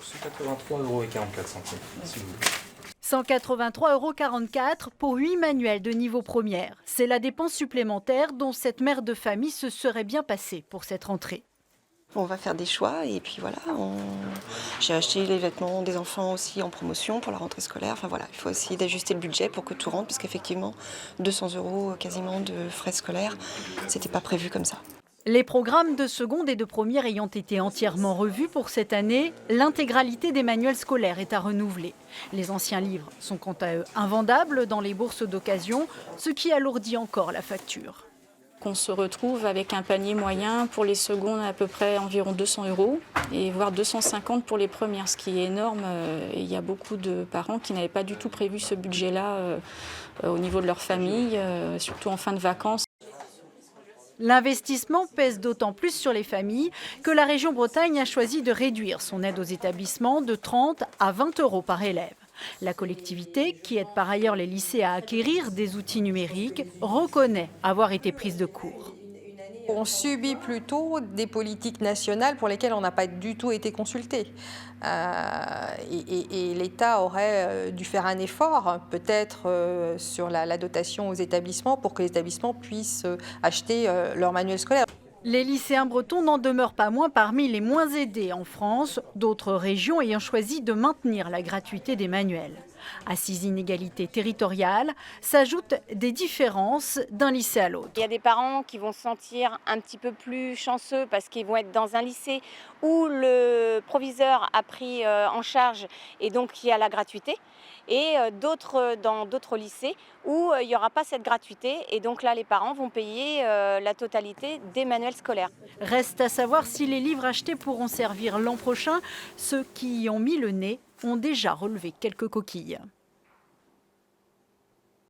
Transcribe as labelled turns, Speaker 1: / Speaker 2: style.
Speaker 1: 183,44 €, s'il vous plaît.
Speaker 2: 183,44 € pour 8 manuels de niveau première. C'est la dépense supplémentaire dont cette mère de famille se serait bien passée pour cette rentrée.
Speaker 3: On va faire des choix et puis voilà, j'ai acheté les vêtements des enfants aussi en promotion pour la rentrée scolaire. Enfin voilà, il faut essayer d'ajuster le budget pour que tout rentre, parce qu'effectivement, 200 € quasiment de frais scolaires, c'était pas prévu comme ça.
Speaker 2: Les programmes de seconde et de première ayant été entièrement revus pour cette année, l'intégralité des manuels scolaires est à renouveler. Les anciens livres sont quant à eux invendables dans les bourses d'occasion, ce qui alourdit encore la facture.
Speaker 4: On se retrouve avec un panier moyen pour les secondes à peu près environ 200 € et voire 250 pour les premières, ce qui est énorme. Il y a beaucoup de parents qui n'avaient pas du tout prévu ce budget-là au niveau de leur famille, surtout en fin de vacances.
Speaker 2: L'investissement pèse d'autant plus sur les familles que la région Bretagne a choisi de réduire son aide aux établissements de 30 à 20 € par élève. La collectivité, qui aide par ailleurs les lycées à acquérir des outils numériques, reconnaît avoir été prise de court.
Speaker 5: On subit plutôt des politiques nationales pour lesquelles on n'a pas du tout été consulté. Et l'État aurait dû faire un effort, peut-être sur la dotation aux établissements, pour que les établissements puissent acheter leur manuel scolaire.
Speaker 2: Les lycéens bretons n'en demeurent pas moins parmi les moins aidés en France, d'autres régions ayant choisi de maintenir la gratuité des manuels. À ces inégalités territoriales s'ajoutent des différences d'un lycée à l'autre.
Speaker 6: Il y a des parents qui vont se sentir un petit peu plus chanceux parce qu'ils vont être dans un lycée où le proviseur a pris en charge et donc il y a la gratuité. Et dans d'autres lycées où il n'y aura pas cette gratuité. Et donc là, les parents vont payer la totalité des manuels scolaires.
Speaker 2: Reste à savoir si les livres achetés pourront servir l'an prochain. Ceux qui y ont mis le nez ont déjà relevé quelques coquilles.